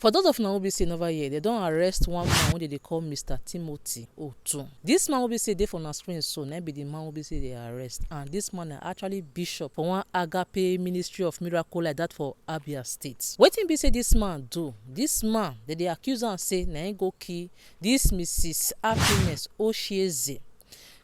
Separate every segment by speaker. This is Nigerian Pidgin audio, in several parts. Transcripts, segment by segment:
Speaker 1: For those of una who be say never hear, they don arrest one man wey dey call Mr. Timothy Otu. This man wey be say dey for una screen so na be the man wey be say they arrest, and this man na actually bishop for one Agape Ministry of Miracle like that for Abia State. Wetin be say this man do? This man they dey accuse am say na him go kill this Mrs. Happiness Oshieze.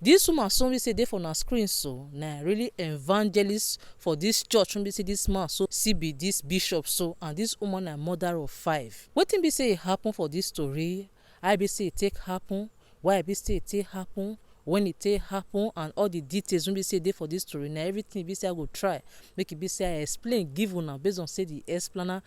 Speaker 1: This woman so we say dey for una screen so na really evangelist for this church. We say this man so see be this bishop so, and this woman na mother of 5. Wetin be say e happen for this story? I be say e take happen, why be say e take happen, when it take happen, and all the details when we say dey for this story. Now everything be say I go try make it be say I explain give una based on say the explainer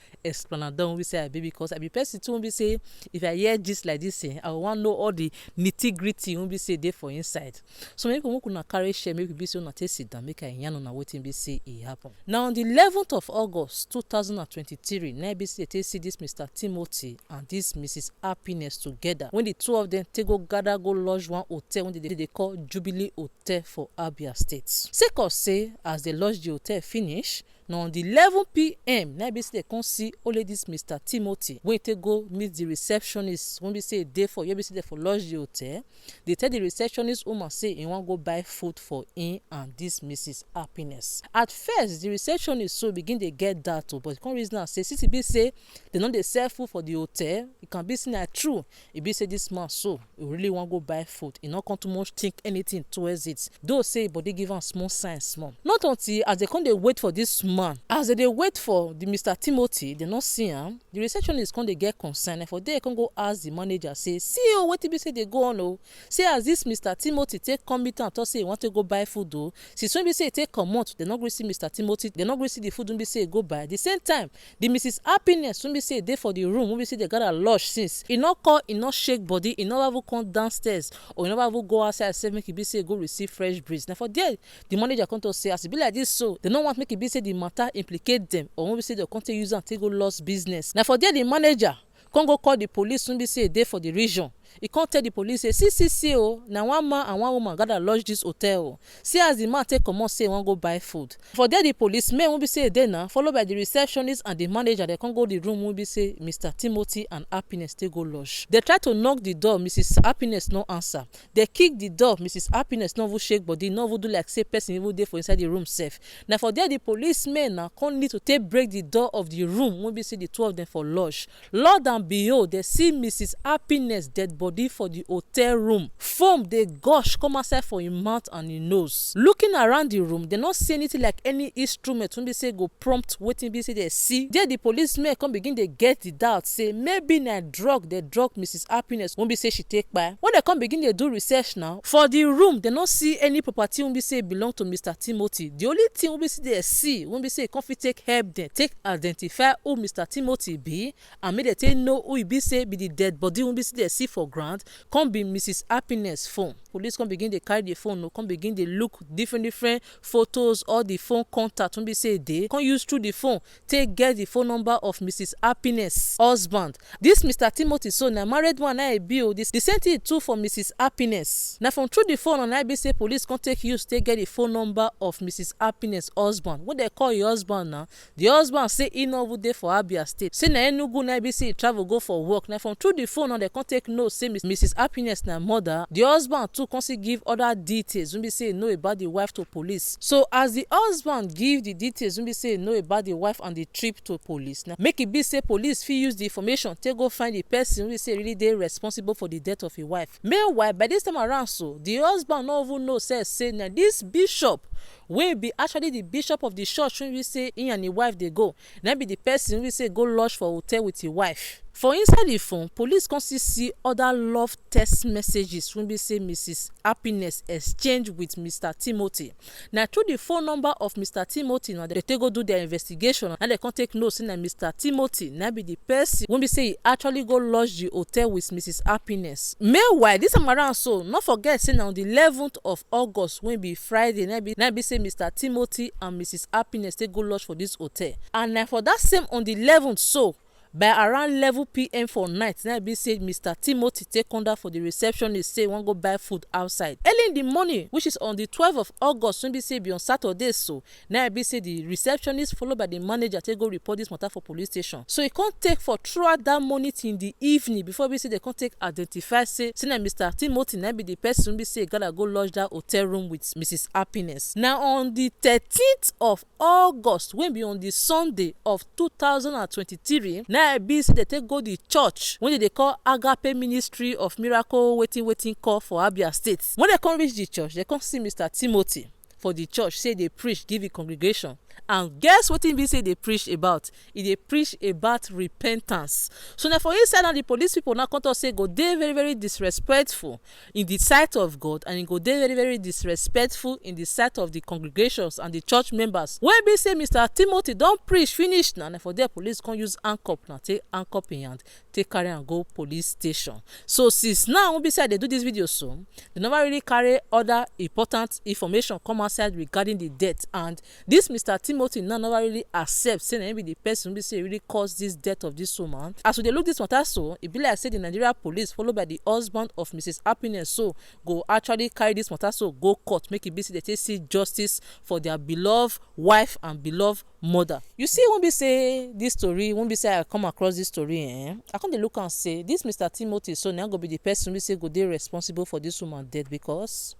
Speaker 1: done we say I be, because I be person too when we say if I hear gist like this I want know all the nitty-gritty when we say dey for inside. So maybe we could carry share, maybe be say una take sit down make I yarn una wetin be say e happen. Now on the 11th of August 2023 now be say they see this Mr. Timothy and this Mrs. Happiness together when the two of them take go gather go lodge one hotel when they call Jubilee Hotel for Abia State. Sake of say as they lodge the hotel finish, now on the 11 p.m. now be say they come see only this Mr. Timothy when they go meet the receptionist when we say day for you be say they for lodge the hotel. They tell the receptionist woman say he want go buy food for him and this Mrs. Happiness. At first the receptionist so begin they get that too, but come reason say since it be say they know they sell food for the hotel, it can be seen as true. It be say this man so he really want go buy food, he not come too much think anything towards it. Though say but they give him small sign small. Not until as they come they wait for this man, as they wait for the Mr. Timothy, they not see him. The receptionist come they get concerned, and for there can go ask the manager say, see oh what be say they go on oh. Say as this Mr. Timothy take come meet and talk say he want to go buy food though. Since when we say take come out, they not go see Mr. Timothy, they not go see the food when we say go buy. At the same time, the Mrs. Happiness when we say they for the room when we say they got a lodge since he not call, he not shake body, he not ever come downstairs or he never ever go outside say make it be say go receive fresh breeze. Now for there the manager come to say as it be like this so they don't want make it be say the matter implicate them, or when we say they come to use and take go lost business. Now for there the manager come go call the police when we say they for the region. He can't tell the police say see oh now one man and one woman gotta lodge this hotel oh. See as the man take come on say he want go buy food. For there the policemen when we say they now followed by the receptionist and the manager, they can't go the room when we say Mr. Timothy and Happiness take go lodge. They try to knock the door, Mrs. Happiness no answer. They kick the door, Mrs. Happiness no will shake body, no will do like say person even there for inside the room safe. Now for there the policemen now can't need to take break the door of the room when we see the two of them for lodge. Lord and behold, they see Mrs. Happiness dead body for the hotel room. Foam they gush come outside for him mouth and him nose. Looking around the room, they not see anything like any instrument when they say go prompt waiting be say they see. There the policemen come begin they get the doubt say maybe na drug they drug Mrs. Happiness when we say she take by. When they come begin they do research now for the room, they not see any property when we say belong to Mr. Timothy. The only thing when we say they see when we say come fit take help them take identify who Mr. Timothy be and make they take know who he be say be the dead body when we say they see for ground come be Mrs. Happiness phone. Police come begin they carry the phone, no come begin they look different photos or the phone contact when we say they come use through the phone take get the phone number of Mrs. Happiness husband. This Mr. Timothy so na married one I be this the same thing too for Mrs. Happiness. Now from through the phone and I be say police come take use take get the phone number of Mrs. Happiness husband. When they call your husband now, the husband say he no over there for Abia State. Say na Enugu na be say he travel go for work. Now from through the phone and they come take note say Mrs. Happiness na mother. The husband too come give other details when we say know about the wife to police. So as the husband give the details when we say know about the wife and the trip to police, now make it be say police fit use the information take go find the person we say really they responsible for the death of a wife. Meanwhile by this time around so the husband no even know say now this bishop will be actually the bishop of the church when we say he and his wife they go. Now be the person we say go lodge for hotel with his wife. For inside the phone, police can see other love text messages when we say Mrs. Happiness exchange with Mr. Timothy. Now through the phone number of Mr. Timothy, now they go do their investigation and they can take notes in that Mr. Timothy now be the person when we say he actually go lodge the hotel with Mrs. Happiness. Meanwhile, this time around so not forget say on the 11th of August when be Friday, now be say Mr. Timothy and Mrs. Happiness they go lodge for this hotel. And now for that same on the 11th so by around 11 p.m. for night na be say Mr. Timothy take under for the receptionist say wan go buy food outside. Early in the morning, which is on the 12th of August, wey be say be on Saturday, so na be say the receptionist followed by the manager take go report this matter for police station. So e come take for throughout that morning till in the evening before be say they come take identify say na Mr. Timothy na be the person be say gotta go lodge that hotel room with Mrs. Happiness. Now on the 13th of August, wey be on the Sunday of 2023, na be say they take go the church wey they call Agape Ministry of Miracle Waiting Call for Abia State. When they come reach the church, they come see Mr. Timothy for the church, say they preach, give the congregation. And guess what be say they preach about? They preach about repentance. So now for inside now the police people now come to say go they very very disrespectful in the sight of God, and go they very very disrespectful in the sight of the congregations and the church members. When be say Mr. Timothy don't preach finish now, and for their police can use handcuff now, take handcuff in hand, take carry and go police station. So since now when be say they do this video, so they never really carry other important information come outside regarding the death, and this Mr. Timothy now never really accept say na be the person be say really caused this death of this woman. As we dey look this matter, so e be like say the Nigeria police followed by the husband of Mrs. Happiness so go actually carry this matter so go court, make it be say they take see justice for their beloved wife and beloved mother. You see, when we say this story, when we say I come across this story, I come dey look and say this Mr. Timothy so now go be the person we say go dey responsible for this woman death, because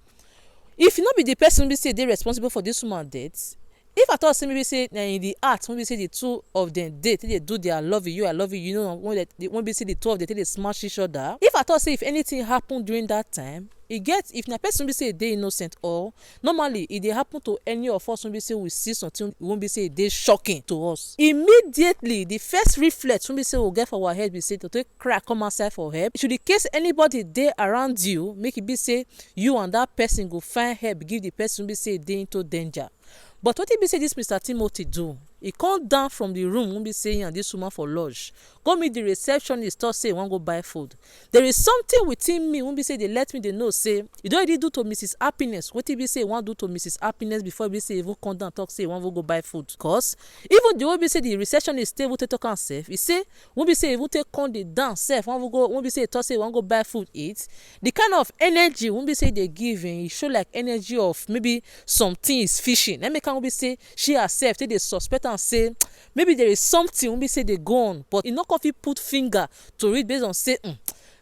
Speaker 1: if you not be the person we say they responsible for this woman death, if at all say maybe say in the act when we say the two of them they do their love you, I love you know, when we say the two of them they smash each other, if at all say if anything happened during that time, e get if na person be say they innocent, or normally if they happen to any of us when we say we see something won't be say they shocking to us, immediately the first reflex when we say we'll get for our head we say to take crack come outside for help. Should the case anybody there around you, make it be say you and that person go find help, give the person be say they into danger. But what it be say this Mr. Timothy do? He come down from the room when be saying and this woman for lodge, go meet the receptionist, talk say want go buy food. There is something within me when be say they let me they know say you don't already do to Mrs. Happiness what it be say want do to Mrs. Happiness before be say even come down talk say want go buy food. Cause even the way be say the receptionist stay will take talk and safe, he say when be say even take come the down safe want go when be say talk say want go buy food eat, the kind of energy when be say they give him, it show like energy of maybe something is fishing. Let me can be say she herself take they suspect and say maybe there is something when we say they go on, but e no come fit put finger to read based on say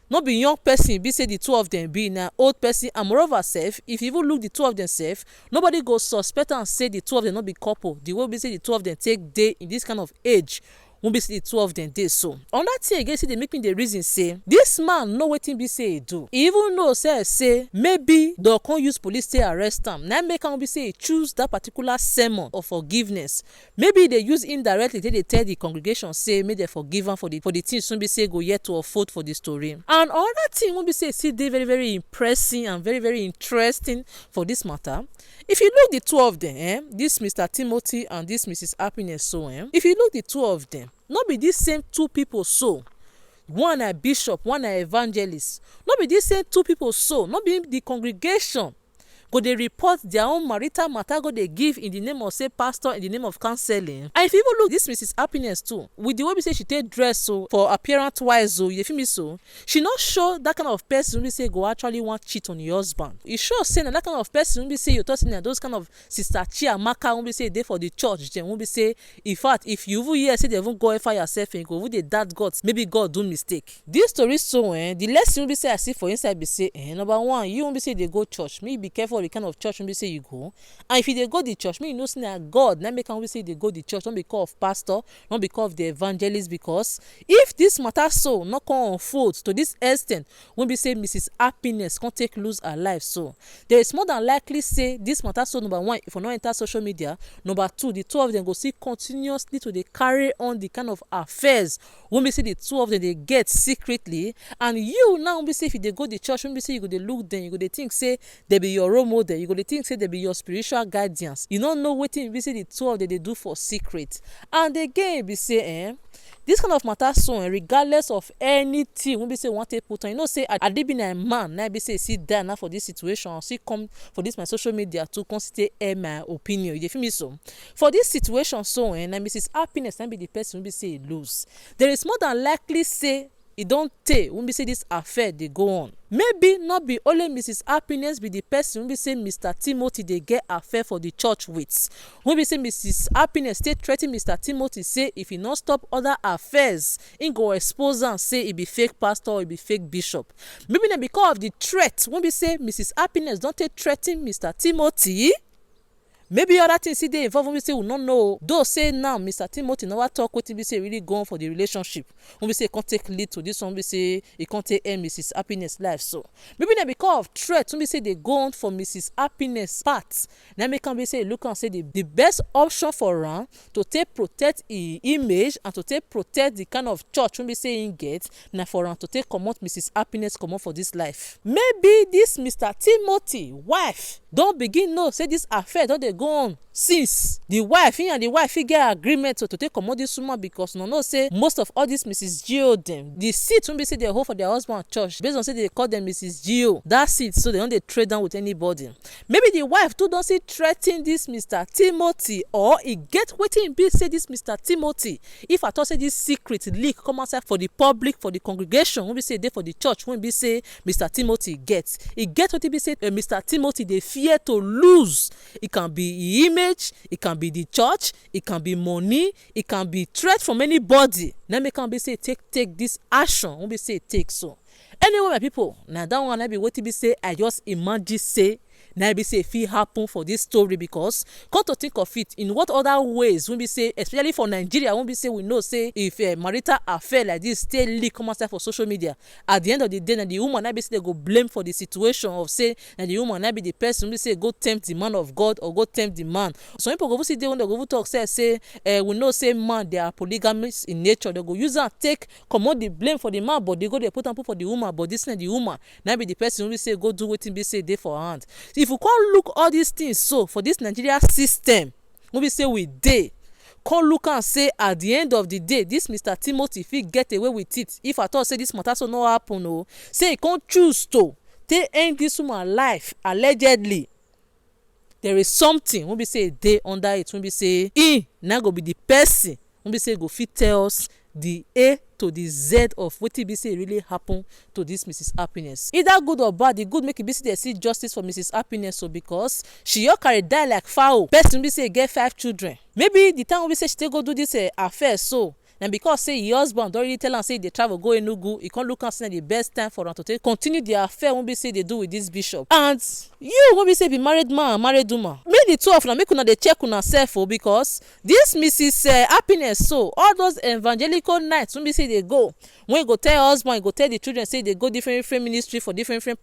Speaker 1: not be young person be say the two of them be na old person, and moreover self if you even look the two of them self, nobody go suspect and say the two of them not be couple. The way we say the two of them take day in this kind of age won't be see the two of them dey. So on that thing again, see they make me the reason say this man know wetin be say he do, even though say maybe they can't use police to arrest him, now make am be say he choose that particular sermon of forgiveness. Maybe they use indirectly they tell the congregation say may they forgive him for the things when be say go yet to unfold for the story. And another thing when be say see they very very impressive and very very interesting for this matter, if you look the two of them, this Mr. Timothy and this Mrs. Happiness, so if you look the two of them, not be these same two people, so one a bishop, one a evangelist, not be these same two people, so not be the congregation go they report their own marital matter, go they give in the name of say pastor, in the name of counseling. And if you even look this Mrs. Happiness too, with the way we say she take dress so for appearance wise, so you feel me, so she not show that kind of person we say go actually want cheat on your husband. You sure say that kind of person we say you talking that those kind of sister Chiamaka when we say they for the church, then when we say in fact if you even hear say they even go fire yourself and go with the that God, maybe God do mistake. This story so the lesson we say I see for inside be say number one, you won't be say they go church, maybe be careful the kind of church when we say you go, and if you they go the church, me you know say that God now make we say they go the church, not because of pastor, not because of the evangelist, because if this matter so not come unfold to this extent when we say Mrs. Happiness can't take lose her life, so there is more than likely say this matter so number one if you not enter social media, number two the two of them go see continuously to they carry on the kind of affairs when we say the two of them they get secretly, and you now when we say if they go the church when we say you go they look then you go they think say they be your role model, you go to think say they be your spiritual guardians, you don't know wetin be say the two of them they do for secret. And again be say this kind of matter so regardless of anything wey be say we wan take put on, you know say I dey be na man na be say sit down now for this situation, still come for this my social media to come still air my opinion. You dey feel me? So for this situation so na Mrs. Happiness na be the person wey be say e lose. There is more than likely say e don tey when be say this affair dey go on. Maybe not be only Mrs. Happiness be the person wey be say Mr. Timothy dey get affair for the church with. When be say Mrs. Happiness dey threaten Mr. Timothy say if he no stop other affairs, he go expose am say he be fake pastor or he be fake bishop. Maybe na because of the threat when be say Mrs. Happiness don take threaten Mr. Timothy. Maybe other things still dey involved when we say we no know. Though say now Mr. Timothy never talk wetin be say really go on for the relationship. When we say e come take lead to this one, we say e come take end Mrs. Happiness life. So maybe na because of threat when we say they go on for Mrs. Happiness part. Now make am be say look and say the best option for am to take protect his image and to take protect the kind of church when we say he get na for am to take comot Mrs. Happiness comot for this life. Maybe this Mr. Timothy wife don begin know say this affair don dey go on since the wife he and the wife he get agreement to take comot this woman, because no know say most of all this Mrs. Gio them the seat wey be say they hold for their husband church based on say they call them Mrs. Gio, that seat, so they don't dey trade down with anybody. Maybe the wife too don see threaten this Mr. Timothy, or he get wetin be say this Mr. Timothy, if at all say this secret leak come outside for the public, for the congregation wey be say dey for the church wey be say Mr. Timothy get, he get wetin be say Mr. Timothy dey fear to lose. It can be his image, it can be the church, it can be money, it can be threat from anybody. Now make am be say take this action wey be say take. So anyway my people, na that one na be wetin be say I just imagine say na be say fit happen for this story, because come to think of it, in what other ways when we say, especially for Nigeria, when we say we know say if a marital affair like this stay leak come outside for social media, at the end of the day na the woman na be say they go blame for the situation of say na the woman na be the person we say go tempt the man of God or go tempt the man. Some people go see they when they go talk say we know say man they are polygamous in nature, they go use and take comot the blame for the man, but they go they put for the woman, but this na the woman na be the person we say go do wetin be say dey for hand. If you come look all these things so for this Nigeria system wey be say we dey, come look and say at the end of the day this Mr. Timothy fit get away with it if at all say this matter so no happen o, say he come choose to take end this woman life allegedly. There is something wey be say dey under it, wey be say he na go be the person wey be say go fit tell us the A to the Z of wetin be say really happen to this Mrs. Happiness. Either good or bad, the good make it be say they see justice for Mrs. Happiness, so because she all carry die like fowl. Person be say get 5 children. Maybe the time we say she take go do this affair so, and because say her husband already tell am say they travel go Enugu, he can't look and say the best time for am to take continue the affair when be say they do with this bishop. And you when be say be married man and married woman, make the two of them make una dey check una self, because this Mrs. Happiness so all those evangelical nights when be say they go, when you go tell husband, you go tell the children say they go different ministry for different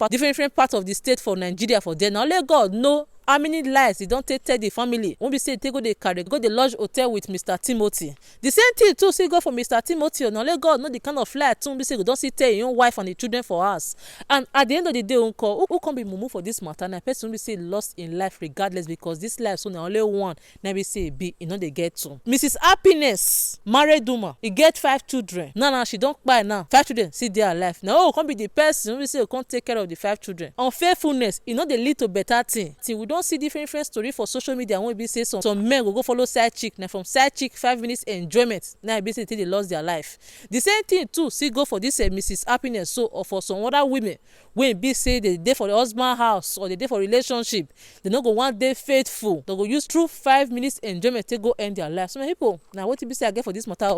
Speaker 1: part of the state for Nigeria for them. Now let God know how many lies they don't tell the family when be say they go they carry go the lodge hotel with Mr. Timothy. The same thing too say go for Mr. Timothy. Now let God know the kind of lie too be say you don't see tell your own wife and the children for us. And at the end of the day, uncle, who can be mumu for this matter? Na person be say lost in life regardless, because this life so na only one na be say be you know they get to. Mrs. Happiness married woman, he get 5 children. Now she don't buy now 5 children see their life. Now can be the person we say you can't take care of the 5 children. Unfaithfulness, you know they lead to better thing. Till we don't see different story for social media when be say some men go follow side chick. Now from side chick 5 minutes enjoyment, now be say they lost their life. The same thing too see go for this Mrs. Happiness so, or for some other women when be say they dey for the husband house or they dey for relationship, they no go one day faithful, they go use through 5 minutes enjoyment to go end their life. So many people now what be say I get for this matter,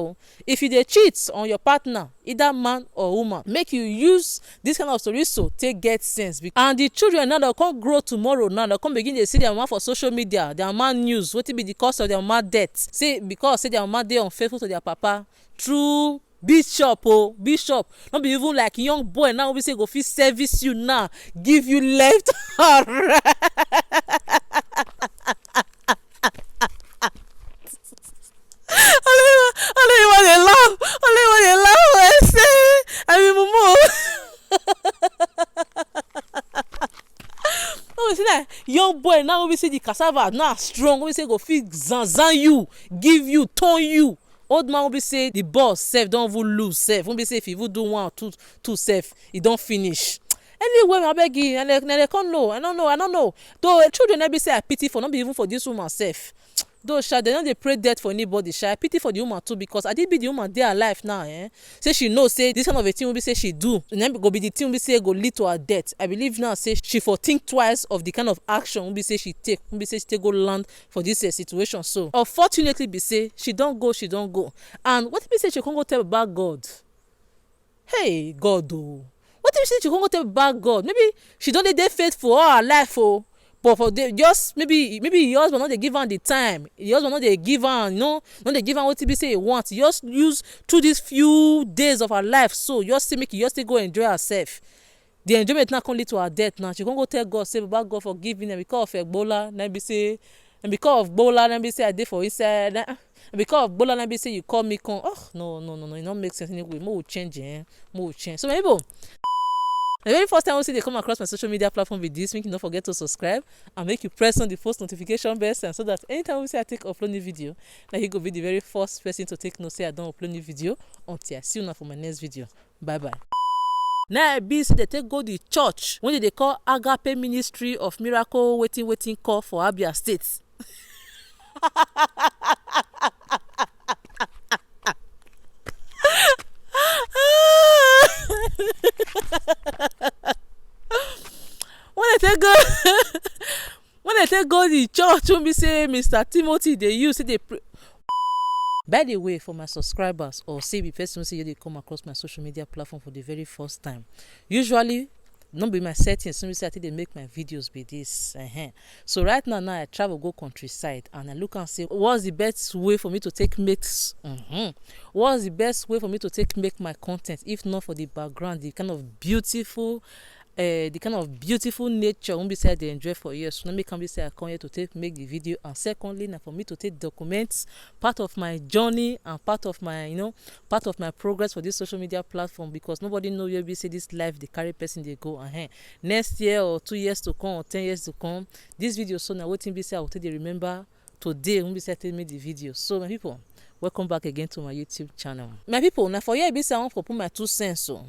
Speaker 1: if you dey cheat on your partner, either man or woman, make you use this kind of story so take get sense. And the children now they come grow tomorrow, now they come begin to see their mama for social media, their man news, what be the cause of their mama death, say because say their mama dey unfaithful to their papa through bishop bishop, not be even like young boy now we say go fit service you now, give you left or right. Only one they laugh I say I mean no, we see that young boy now we see the cassava now strong, we say go fit zan you, give you, turn you old man will be say the boss sef don even lose sef, won't be say if he even do one or two sef e don finish. Anyway, abeg you, and they come know, I don't know though children na be say I pity for, not be even for this woman sef. Though sha they no dey pray death for anybody sha, I pity for the woman too, because I did be the woman dey alive now, say she know say this kind of a thing will be say she do, and then go be the thing will be say go lead to her death. I believe now say she for think twice of the kind of action will be say she take, will be say she take go land for this situation. So unfortunately be say she don go, and what be say she come go tell about God. Hey God oh, what if she come go tell about God? Maybe she don dey faithful all her life oh, but for the just maybe your husband no dey give am the time, your husband no dey give am, no dey give am wetin be say he want. He just use through these few days of her life, so just say make he just take go enjoy herself. The enjoyment now come lead to her death. Now she come go tell God say baba God forgive me because of Ebola, na be say, and because of Ebola na be say I dey for inside, and because of Ebola na be say you call me come. Oh no, e no make sense anyway. More will change, more will change. So maybe the very first time we see they come across my social media platform with this, make you not forget to subscribe and make you press on the post notification bell, and so that anytime we say I take upload new video, that he go be the very first person to take note say I don't upload new video. Until I see you now for my next video. Bye bye. Now I be say they take go the church when they call Agape Ministry of Miracle waiting call for Abia State. When I take go the church, when we say Mr. Timothy, they use it. By the way, for my subscribers or say the person say they come across my social media platform for the very first time, usually not be my settings. So I think they make my videos be this. So right now I travel go countryside and I look and say what's the best way for me to take mix. What's the best way for me to take make my content, if not for the background, the kind of beautiful nature won't be said they enjoy for years. So let me come be say I come here to make the video, and secondly now for me to take documents part of my journey and part of my progress for this social media platform, because nobody know where we say this life the carry person they go next year or 2 years to come or 10 years to come. This video so now waiting be say I will take the remember today when be say tell me the video. So my people, welcome back again to my YouTube channel. My people, now for here be say I want to put my 2 cents so